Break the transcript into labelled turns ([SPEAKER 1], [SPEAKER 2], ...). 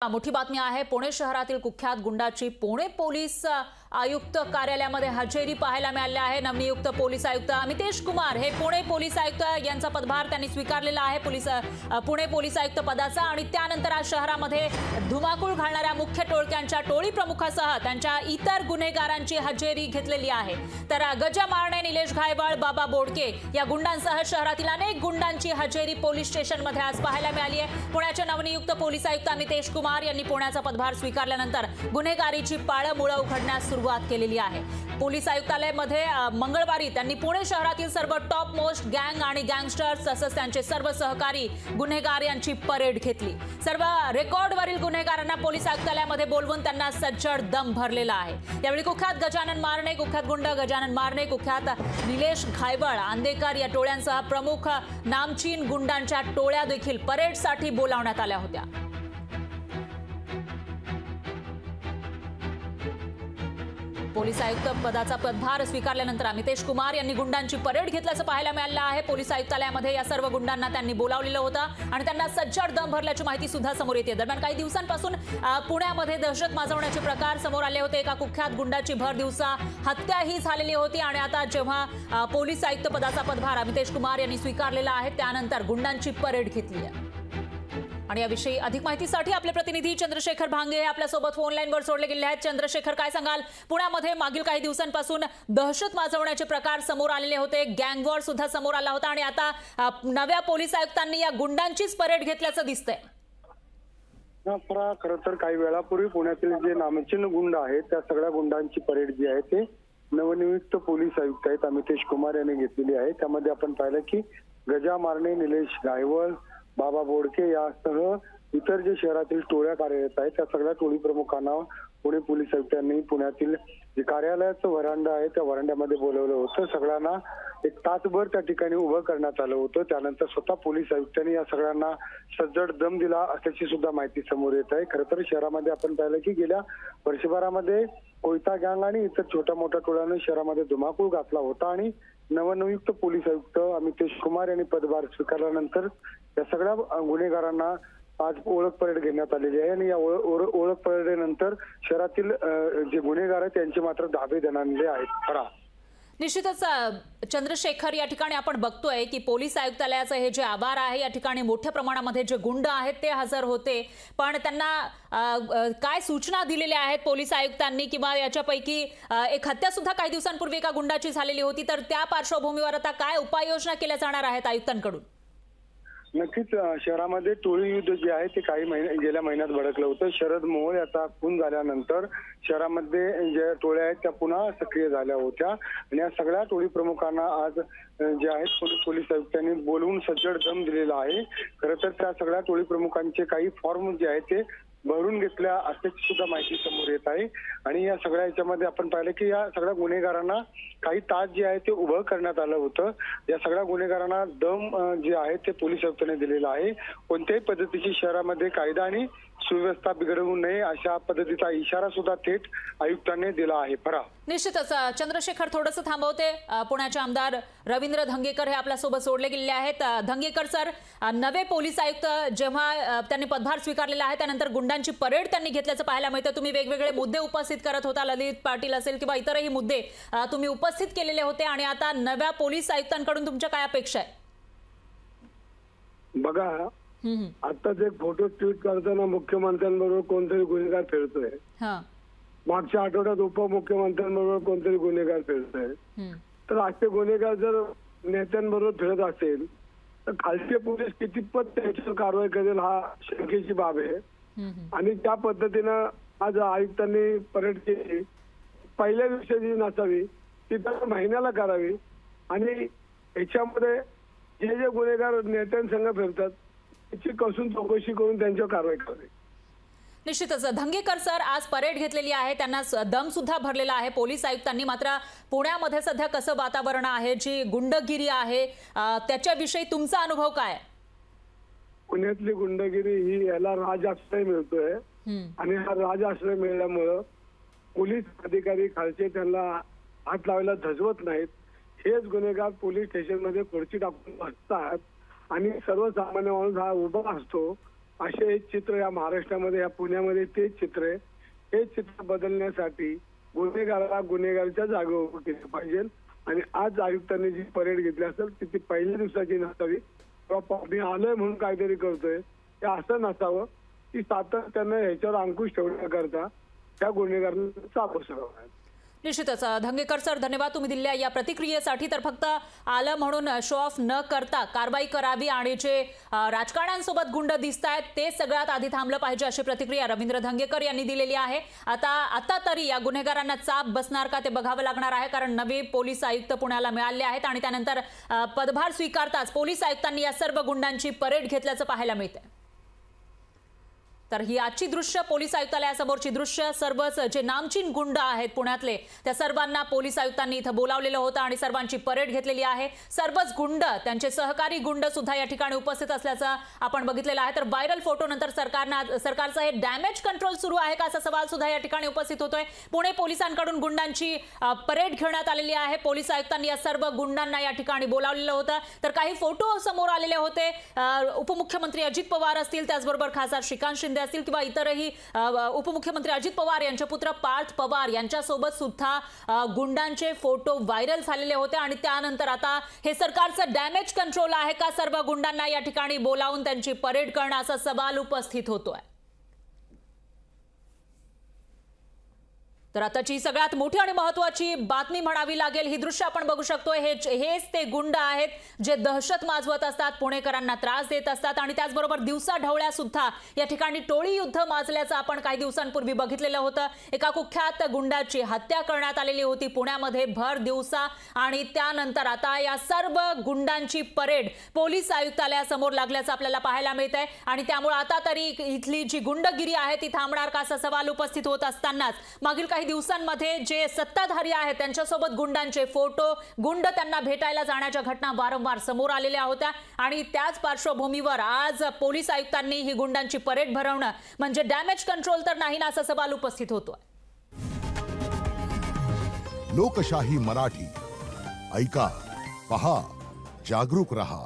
[SPEAKER 1] मोठी बातमी आहे। पुणे शहरातील कुख्यात गुंडाची पुणे पोलीस आयुक्त कार्यालयामध्ये हजेरी पाहायला मिळाली आहे। नवनियुक्त पोलीस आयुक्त अमितेश कुमार हे पुणे पोलीस आयुक्त यांचा पदभार त्यांनी स्वीकारलेला आहे पुणे पोलीस आयुक्त पदाचा। आणि त्यानंतर आज शहरामध्ये धुमाकूळ घालणाऱ्या मुख्य टोळक्यांच्या टोळी प्रमुखासह त्यांच्या इतर गुन्हेगारांची हजेरी घेतलेली आहे। तर गजा मारणे, निलेश घायवळ, बाबा बोडके या गुंडांसह शहरातील अनेक गुंडांची हजेरी पोलीस स्टेशनमध्ये आज पाहायला मिळाली आहे। पुण्याचे नवनियुक्त पोलीस आयुक्त अमितेश कुमार यांनी पुण्याचा पदभार स्वीकारल्यानंतर गुन्हेगारीची पाळंमुळं उघडण्यास सुरुवात केलेली आहे। पोलीस आयुक्तालयामध्ये मंगळवारी त्यांनी पुणे शहरातील सर्व टॉप मोस्ट गँग आणि गँगस्टर्स तसंच त्यांचे सर्व सहकारी गुन्हेगार यांची परेड घेतली। सर्व रेकॉर्डवरील गुन्हेगारांना पोलीस आयुक्तालयामध्ये बोलवून त्यांना सज्जड दम भरलेला आहे। यावेळी कुख्यात गजानन मारणे, कुख्यात गुंड गजानन मारणे, कुख्यात निलेश घायवळ, आंदेकर या टोळ्यांसह प्रमुख नामचीन गुंडांच्या टोळ्या देखील परेडसाठी बोलावण्यात आल्या होत्या। पोलीस आयुक्त पदाचा पदभार स्वीकारल्यानंतर अमितेश कुमार यांनी गुंडांची परेड घेतल्याचं पाहायला मिळालं आहे। पोलीस आयुक्तालयामध्ये या सर्व गुंडांना त्यांनी बोलावलेलं होतं आणि त्यांना सज्जड दम भरल्याची माहिती सुद्धा समोर येते। दरम्यान काही दिवसांपासून पुण्यामध्ये दहशत माजवण्याचे प्रकार समोर आले होते। एका कुख्यात गुंडाची भर दिवसा हत्याही झालेली होती आणि आता जेव्हा पोलीस आयुक्त पदाचा पदभार अमितेश कुमार यांनी स्वीकारलेला आहे त्यानंतर गुंडांची परेड घेतली आहे। आणि याविषयी अधिक माहितीसाठी आपले प्रतिनिधी चंद्रशेखर भांगे आपल्या सोबत फोन लाईनवर जोडले गेले आहेत। चंद्रशेखर, काय सांगाल? पुण्यामध्ये मागील काही दिवसांपासून दहशत माजवण्याचे प्रकार समोर आलेले होते, गँग वॉर सुद्धा समोर आला होता आणि आता नव्या पोलीस आयुक्तांनी या गुंडांचीच परेड घेतल्याचं दिसतंय।
[SPEAKER 2] खरं तर काही वेळापूर्वी पुण्यातील जे नामचीन गुंड आहेत त्या सगळ्या गुंडांची परेड जी आहे ते नवनियुक्त पोलीस आयुक्त आहेत अमितेश कुमार यांनी घेतलेली आहे। त्यामध्ये आपण पाहिलं की गजा मारणे, निलेश घायवळ, बाबा बोडके यासह इतर जे शहरातील टोळ्या कार्यरत आहेत त्या सगळ्या टोळी प्रमुखांना पुणे पोलीस आयुक्तांनी पुण्यातील जे कार्यालयाचं व्हरांडा आहे त्या व्हरांड्यामध्ये बोलवलं होतं। सगळ्यांना एक तासभर त्या ठिकाणी उभं करण्यात आलं होतं। त्यानंतर स्वतः पोलीस आयुक्तांनी या सगळ्यांना सज्जड दम दिला असल्याची सुद्धा माहिती समोर येत आहे। खरं तर शहरामध्ये आपण पाहिलं की गेल्या वर्षभरामध्ये कोयता गँग आणि इतर छोट्या मोठ्या टोळ्यांनी शहरामध्ये धुमाकूळ घातला होता आणि नवनियुक्त पोलीस आयुक्त अमितेश कुमार यांनी पदभार स्वीकारल्यानंतर या सगळ्या गुन्हेगारांना आज ओळख परेड घेण्यात आलेली आहे आणि या ओळख परेडनंतर शहरातील जे गुन्हेगार आहेत त्यांचे मात्र धाबे देण्यात आहेत।
[SPEAKER 1] निश्चितच चंद्रशेखर, या ठिकाणी आपण बघतोय की पोलीस आयुक्तालयाचं हे जे आवार आहे या ठिकाणी मोठ्या प्रमाणामध्ये जे गुंड आहेत ते हजर होते, पण त्यांना काय सूचना दिलेल्या आहेत पोलीस आयुक्तांनी किंवा याच्यापैकी एक हत्या सुद्धा काही दिवसांपूर्वी एका गुंडाची झालेली होती, तर त्या पार्श्वभूमीवर आता काय उपाययोजना केल्या जाणार आहेत आयुक्तांकडून?
[SPEAKER 2] नक्कीच शहरामध्ये टोळी युद्ध जे आहे ते गेल्या महिन्यात भडकलं होतं। शरद मोहोळ याचा खून झाल्यानंतर शहरामध्ये ज्या टोळ्या आहेत त्या पुन्हा सक्रिय झाल्या होत्या आणि या सगळ्या टोळी प्रमुखांना आज जे आहेत पोलीस आयुक्तांनी बोलवून सज्जड दम दिलेला आहे। खरं तर त्या सगळ्या टोळी प्रमुखांचे काही फॉर्म जे आहेत ते भरून घेतल्या असल्याची सुद्धा माहिती समोर येत आहे। आणि या सगळ्या याच्यामध्ये आपण पाहिलं की या सगळ्या गुन्हेगारांना काही तास जे आहे ते उभं करण्यात आलं होतं। या सगळ्या गुन्हेगारांना दम जे आहे ते पोलीस आयुक्तांनी दिलेला आहे। कोणत्याही पद्धतीची शहरामध्ये कायदा आणि सुव्यवस्था बिघडवू नये अशा पद्धतीचा इशारा सुद्धा थेट आयुक्तांनी दिला आहे।
[SPEAKER 1] निश्चितच चंद्रशेखर, थोडंसं थांबवते। पुण्याचे आमदार रवींद्र धंगेकर हे आपल्यासोबत जोडले गेलेले आहेत। धंगेकर सर, नवे पोलीस आयुक्त जेव्हा त्यांनी पदभार स्वीकारलेला आहे त्यानंतर गुंडांची परेड त्यांनी घेतल्याचं पाहायला मिळतं। तुम्ही वेगवेगळे मुद्दे उपस्थित करत होता, ललित पाटील असेल किंवा इतरही मुद्दे तुम्ही उपस्थित केलेले होते आणि आता नव्या पोलीस आयुक्तांकडून तुमच्या काय अपेक्षा आहे?
[SPEAKER 3] बघा, आताच एक फोटो ट्विट करताना मुख्यमंत्र्यांबरोबर कोणतरी गुन्हेगार फिरतोय, मागच्या आठवड्यात उपमुख्यमंत्र्यांबरोबर कोणतरी गुन्हेगार फिरतोय, तर असे गुन्हेगार जर नेत्यांबरोबर फिरत असेल तर खालचे पोलीस कितीपत त्याच्यावर कारवाई करेल हा शंकेची बाब आहे। आणि त्या पद्धतीनं आज आयुक्तांनी परेड केली। पहिल्या दिवशी जी नसावी ती तर महिन्याला करावी आणि याच्यामध्ये जे गुन्हेगार नेत्यांसंग फिरतात त्याची कसून चौकशी करून त्यांच्यावर कारवाई करावी।
[SPEAKER 1] निश्चितच धंगेकर सर, आज परेड घेतलेली आहे, त्यांना दम सुद्धा भरलेला आहे पोलीस आयुक्तांनी। मात्र पुण्यामध्ये सध्या कसं वातावरण आहे, जी गुंडगिरी आहे त्याच्याविषयी तुमचा अनुभव काय?
[SPEAKER 3] पुण्यातली गुंडगिरी ही याला राजआश्रय मिळतोय आणि हा राजआश्रय मिळाल्यामुळं पोलीस अधिकारी खालचे त्यांना हात लावायला धजवत नाहीत। हेच गुन्हेगार पोलीस स्टेशनमध्ये खुर्ची टाकून बसतात आणि सर्वसामान्य माणूस हा उभा असतो असे एक चित्र या महाराष्ट्रामध्ये, या पुण्यामध्ये तेच चित्र आहे. हे चित्र बदलण्यासाठी गुन्हेगाराला गुन्हेगाराच्या जागेवर उभं केलं पाहिजे. आणि आज आयुक्तांनी जी परेड घेतली असेल ती पहिल्या दिवसाची नसावी. मी आलोय म्हणून काहीतरी करतोय हे असं नसावं, की सातत्यानं ह्याच्यावर अंकुश ठेवण्याकरता त्या गुन्हेगारांना चाप बसवावा.
[SPEAKER 1] निश्चितच धंगेकर सर, धन्यवाद तुम्ही दिलेल्या या प्रतिक्रियेसाठी. तर फक्त आलं म्हणून शो ऑफ न करता कारवाई करावी आणि जे राजकारण्यांसोबत गुंड दिसत आहेत ते सगळ्यात आधी थांबलं पाहिजे, अशी प्रतिक्रिया रवींद्र धंगेकर यांनी दिलेली आहे. आता तरी या गुन्हेगारांना चाप बसणार का ते बघावं लागणार आहे, कारण नवे पोलीस आयुक्त पुण्याला मिळाले आहेत आणि त्यानंतर पदभार स्वीकारताच पोलीस आयुक्तांनी या सर्व गुंडांची परेड घेतल्याचं पाहायला मिळतंय. तर ही आजची दृश्य पोलीस आयुक्तालयासमोरची दृश्य. सर्वच जे नामचीन गुंड आहेत पुण्यातले त्या सर्वांना पोलीस आयुक्तांनी इथं बोलावलेलं होतं आणि सर्वांची परेड घेतलेली आहे. सर्वच गुंड, त्यांचे सहकारी गुंड सुद्धा या ठिकाणी उपस्थित असल्याचं आपण बघितलेलं आहे. तर व्हायरल फोटो नंतर सरकारचं हे डॅमेज कंट्रोल सुरू आहे का असा सवाल सुद्धा या ठिकाणी उपस्थित होतोय. पुणे पोलिसांकडून गुंडांची परेड घेण्यात आलेली आहे. पोलीस आयुक्तांनी या सर्व गुंडांना या ठिकाणी बोलावलेलं होतं. तर काही फोटो समोर आलेले होते. उपमुख्यमंत्री अजित पवार असतील, त्याचबरोबर खासदार श्रीकांत शिंदे असतील किंवा इतरही उपमुख्यमंत्री अजित पवार यांचे पुत्र पार्थ पवार यांच्यासोबत सुद्धा गुंडांचे फोटो व्हायरल झालेले होते. आणि त्यानंतर आता हे सरकारचं डॅमेज कंट्रोल आहे का सर्व गुंडांना या ठिकाणी बोलावून त्यांची परेड करणं, असा सवाल उपस्थित होतोय. तर आताची सगळ्यात मोठी आणि महत्त्वाची बातमी म्हणावी लागेल. ही दृश्य आपण बघू शकतोय. हेच ते गुंड आहेत जे दहशत माजवत असतात, पुणेकरांना त्रास देत असतात आणि त्याचबरोबर दिवसा ढवळ्या सुद्धा या ठिकाणी टोळी युद्ध माजल्याचं आपण काही दिवसांपूर्वी बघितलेलं होतं. एका कुख्यात गुंडाची हत्या करण्यात आलेली होती पुण्यामध्ये भर दिवसा. आणि त्यानंतर आता या सर्व गुंडांची परेड पोलीस आयुक्तालयासमोर लागल्याचं आपल्याला पाहायला मिळतंय. आणि त्यामुळे आता तरी इथली जी गुंडगिरी आहे ती थांबणार का असा सवाल उपस्थित होत असतानाच मागील काही दिवसांमध्ये जे सत्ताधारी आहेत त्यांच्यासोबत गुंडांचे फोटो, गुंड त्यांना भेटायला जाण्याच्या घटना वारंवार समोर आलेल्या होत्या. आणि त्याच पार्श्वभूमीवर आज पोलीस आयुक्तांनी ही गुंडांची परेड भरवणं म्हणजे डॅमेज कंट्रोल तर नाही ना असा सवाल उपस्थित होतो.
[SPEAKER 4] लोकशाही मराठी ऐका, पहा, जागरूक रहा.